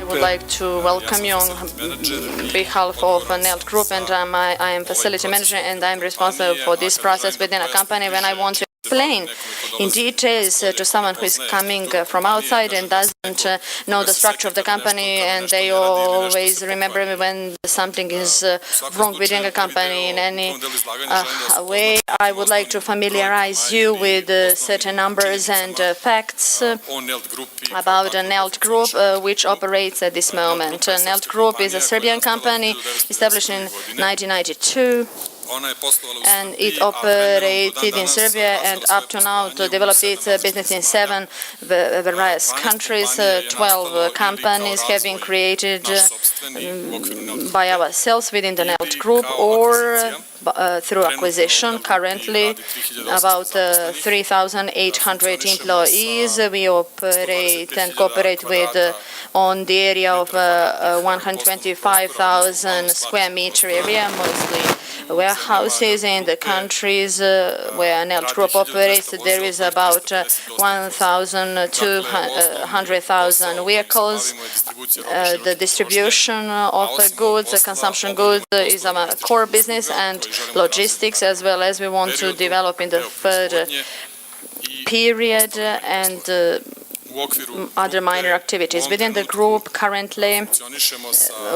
would like to welcome you on behalf of Nelt Group, and I am facility manager, and I'm responsible for this process within a company. When I want to explain in details to someone who is coming from outside and doesn't know the structure of the company, and they always remember me when something is wrong within a company in any way, I would like to familiarize you with certain numbers and facts about the Nelt Group, which operates at this moment. Nelt Group is a Serbian company established in 1992. And it operated in Serbia and up to now to develop its business in 7 various countries. 12 companies have been created by ourselves within the Nelt Group or through acquisition. Currently, about 3,800 employees. We operate and cooperate with on the area of 125,000 square meter area, mostly warehouses in the countries where Nelt Group operates. There is about 1,200,000 vehicles. The distribution of goods, consumption goods, is our core business, and logistics as well, as we want to develop in the third period, and other minor activities. Within the group, currently,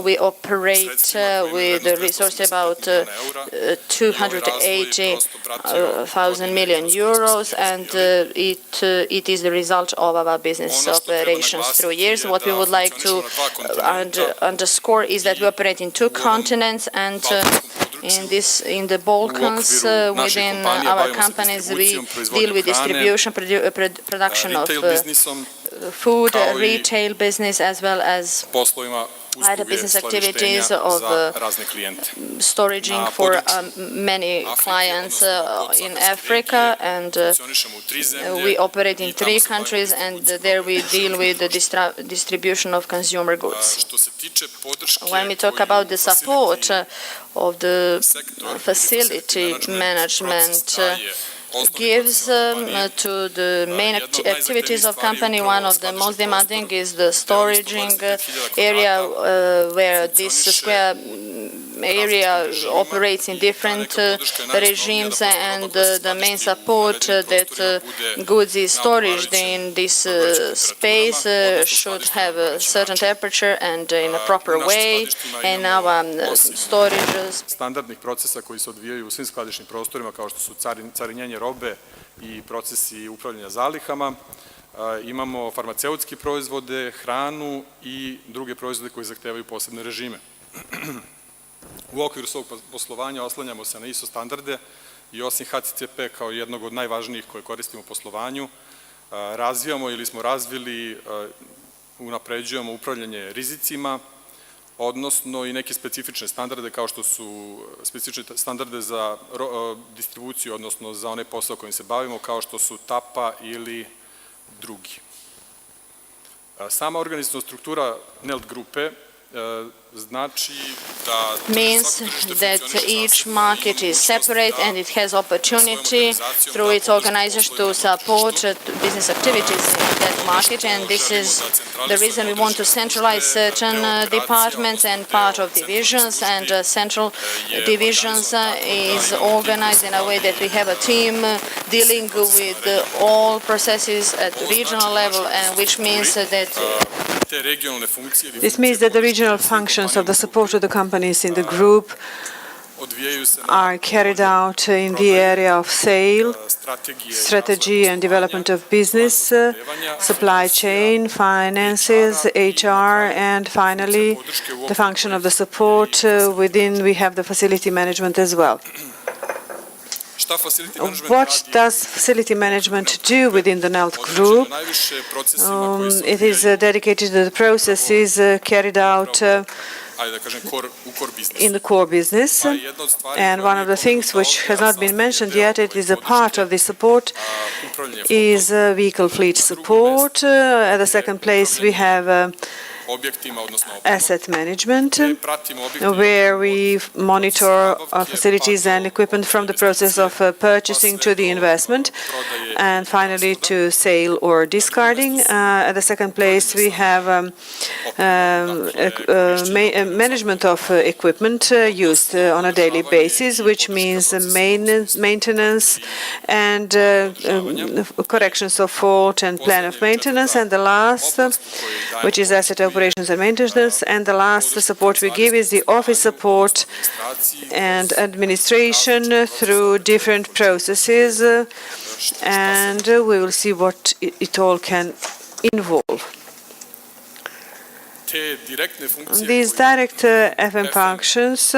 we operate with a resource about 280,000 million euros, and it is the result of our business operations through years. What we would like to underscore is that we operate in 2 continents, and in the Balkans, within our companies, we deal with distribution, production of food, retail business, as well as other business activities of storaging for many clients in Africa, and we operate in 3 countries, and there we deal with the distribution of consumer goods. When we talk about the support of the facility management, gives to the main activities of company. One of the most demanding is the storaging area, where this square area operates in different regimes, and the main support that goods is stored in this space should have a certain temperature and in a proper way, and our storages. Standardnih procesa koji se odvijaju u svim skladišnim prostorima, kao što su carinjenje robe i procesi upravljanja zalihama. Imamo farmaceutske proizvode, hranu i druge proizvode koji zahtevaju posebne režime. U okviru svog poslovanja oslanjamo se na ISO standarde i osim HCCP kao jednog od najvažnijih koje koristimo u poslovanju, razvijamo ili smo razvili, unapređujemo upravljanje rizicima, odnosno i neke specifične standarde kao što su specifične standarde za distribuciju, odnosno za onaj posao kojim se bavimo, kao što su TAPA ili drugi. Sama organizacijna struktura Nelt grupe means that each market is separate and it has opportunity through its organization to support business activities in that market, and this is the reason we want to centralize certain departments and part of divisions, and central divisions is organized in a way that we have a team dealing with all processes at regional level, and which means that this means that the regional functions of the support to the companies in the group are carried out in the area of sale, strategy and development of business, supply chain, finances, HR, and finally the function of the support within we have the facility management as well. What does facility management do within the Nelt Group? It is dedicated to the processes carried out in the core business, and one of the things which has not been mentioned yet, it is a part of the support, is vehicle fleet support. At the second place we have asset management, where we monitor facilities and equipment from the process of purchasing to the investment, and finally to sale or discarding. At the second place, we have management of equipment used on a daily basis, which means maintenance and corrections of fault and plan of maintenance. And the last, which is asset operations and maintenance, and the last support we give is the office support and administration through different processes, and we will see what it all can involve. These direct FM functions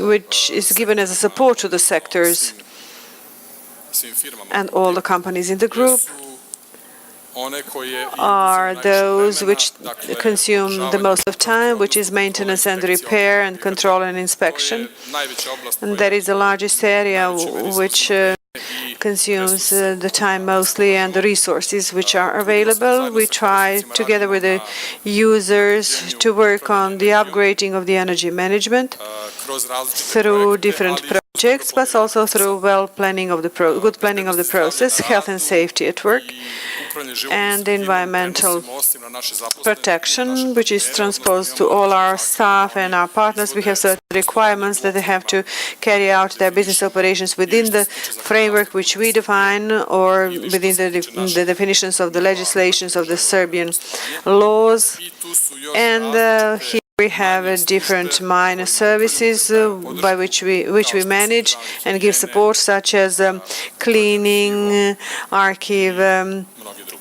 which is given as a support to the sectors and all the companies in the group, are those which consume the most of time, which is maintenance and repair and control and inspection. And that is the largest area which consumes the time mostly and the resources which are available. We try, together with the users, to work on the upgrading of the energy management through different projects, but also through good planning of the process, health and safety at work, and environmental protection, which is transposed to all our staff and our partners. We have certain requirements that they have to carry out their business operations within the framework which we define, or within the definitions of the legislations of the Serbian laws. And here we have different minor services by which we manage and give support, such as cleaning, archive,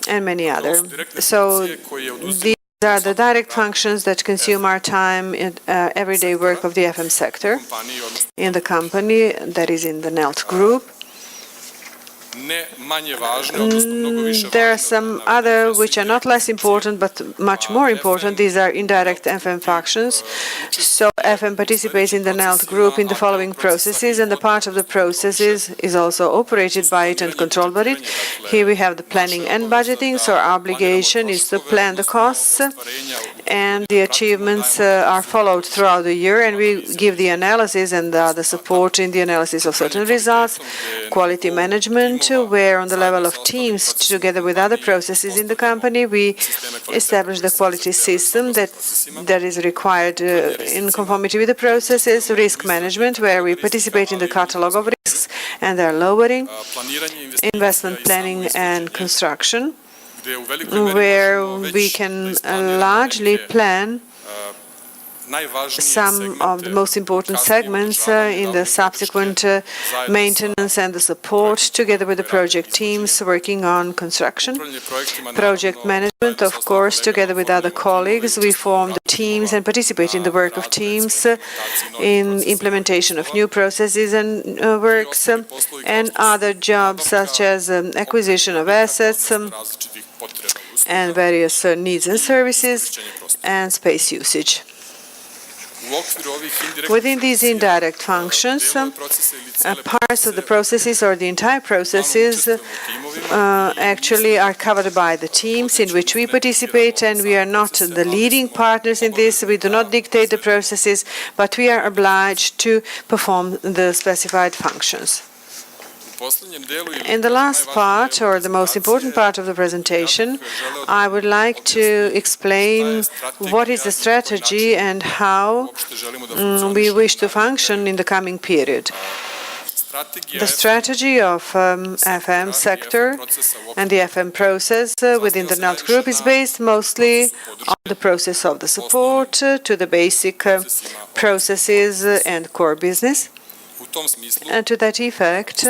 and many others. So these are the direct functions that consume our time in everyday work of the FM sector in the company, that is in the Nelt Group. There are some other which are not less important but much more important. These are indirect FM functions. So FM participates in the Nelt Group in the following processes, and the part of the processes is also operated by it and controlled by it. Here we have the planning and budgeting, so our obligation is to plan the costs, and the achievements are followed throughout the year, and we give the analysis and the support in the analysis of certain results. Quality management, where on the level of teams, together with other processes in the company, we establish the quality system that is required in conformity with the processes. Risk management, where we participate in the catalog of risks and their lowering. Investment planning and construction, where we can largely plan some of the most important segments in the subsequent maintenance and the support, together with the project teams working on construction. Project management, of course, together with other colleagues, we form the teams and participate in the work of teams in implementation of new processes and works, and other jobs such as acquisition of assets and various needs and services and space usage. Within these indirect functions, parts of the processes or the entire processes actually are covered by the teams in which we participate, and we are not the leading partners in this. We do not dictate the processes, but we are obliged to perform the specified functions. In the last part, or the most important part of the presentation, I would like to explain what is the strategy and how we wish to function in the coming period. The strategy of FM sector and the FM process within the Nelt Group is based mostly on the process of the support to the basic processes and core business. And to that effect,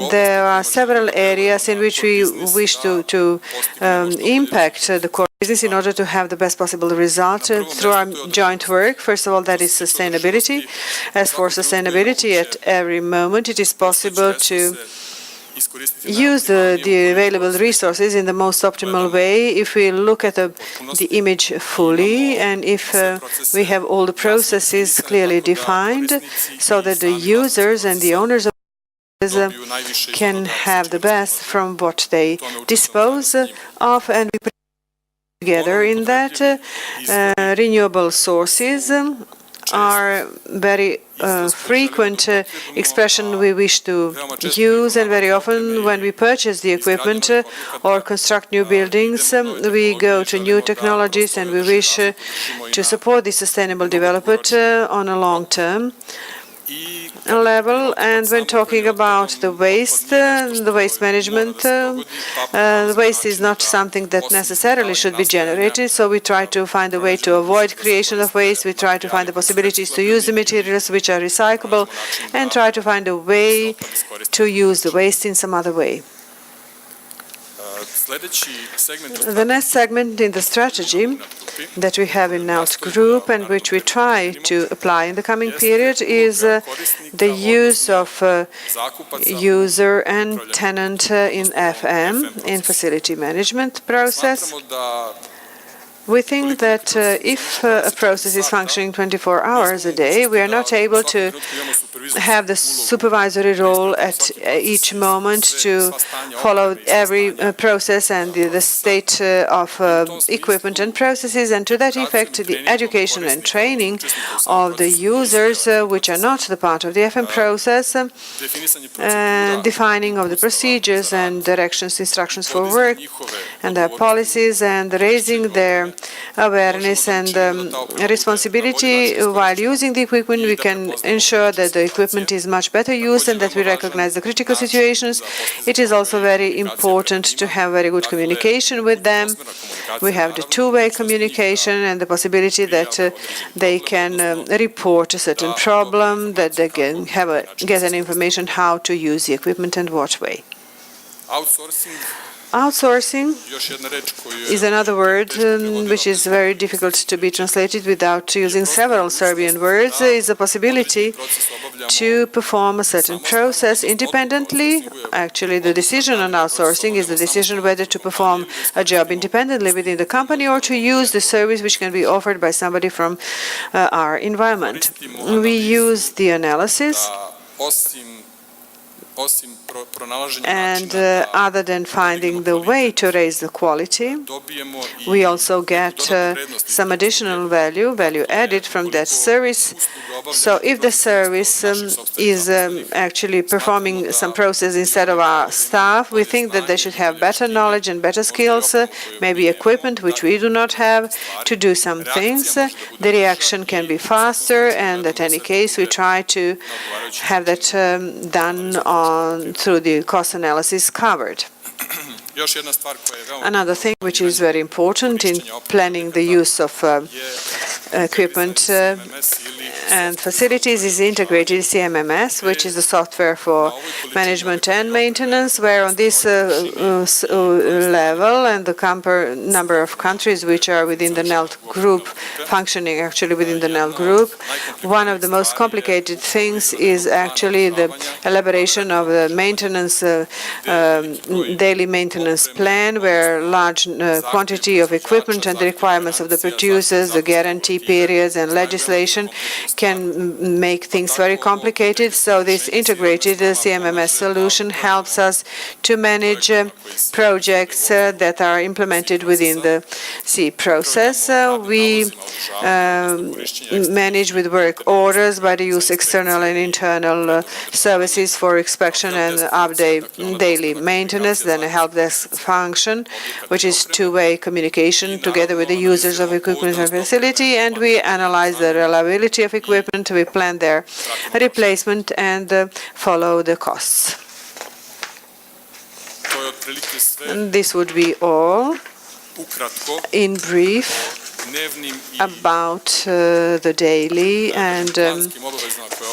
there are several areas in which we wish to impact the core business in order to have the best possible result through our joint work. First of all, that is sustainability. As for sustainability, at every moment it is possible to use the available resources in the most optimal way if we look at the image fully, and if we have all the processes clearly defined, so that the users and the owners of can have the best from what they dispose of, and we put together in that. Renewable sources are very frequent expression we wish to use, and very often when we purchase the equipment or construct new buildings, we go to new technologies and we wish to support the sustainable development on a long term level. And when talking about the waste management, the waste is not something that necessarily should be generated, so we try to find a way to avoid creation of waste. We try to find the possibilities to use the materials which are recyclable and try to find a way to use the waste in some other way. The next segment in the strategy that we have in Nelt Group and which we try to apply in the coming period is the use of user and tenant in FM, in facility management process. We think that if a process is functioning 24 hours a day, we are not able to have the supervisory role at each moment to follow every process and the state of equipment and processes, and to that effect the education and training of the users which are not the part of the FM process, defining of the procedures and directions, instructions for work and their policies, and raising their awareness and responsibility while using the equipment. We can ensure that the equipment is much better used and that we recognize the critical situations. It is also very important to have very good communication with them. We have the two-way communication and the possibility that they can report a certain problem, that they can get an information how to use the equipment and what way. Outsourcing is another word which is very difficult to be translated without using several Serbian words. Is a possibility to perform a certain process independently. Actually, the decision on outsourcing is the decision whether to perform a job independently within the company or to use the service which can be offered by somebody from our environment. We use the analysis, and other than finding the way to raise the quality, we also get some additional value added from that service. So if the service is actually performing some process instead of our staff, we think that they should have better knowledge and better skills, maybe equipment which we do not have, to do some things. The reaction can be faster, and in any case we try to have that done through the cost analysis covered. Another thing which is very important in planning the use of equipment and facilities is integrated CIFMERS, which is the software for management and maintenance, where on this level and the number of countries which are within the Nelt Group, functioning actually within the Nelt Group, one of the most complicated things is actually the elaboration of the maintenance, daily maintenance plan, where large quantity of equipment and the requirements of the producers, the guarantee periods and legislation can make things very complicated. So this integrated CIFMERS solution helps us to manage projects that are implemented within the C process. We manage with work orders by the use external and internal services for inspection and update daily maintenance, then a help desk function, which is two-way communication together with the users of equipment and facility, and we analyze the reliability of equipment, we plan their replacement and follow the costs. And this would be all in brief about the daily and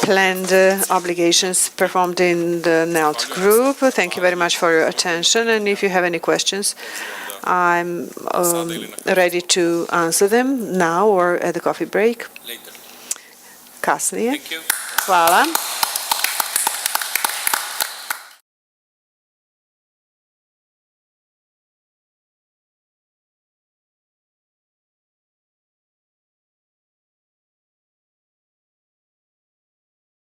planned obligations performed in the Nelt Group. Thank you very much for your attention, and if you have any questions, I'm ready to answer them now or at the coffee break. Kasnije. Hvala.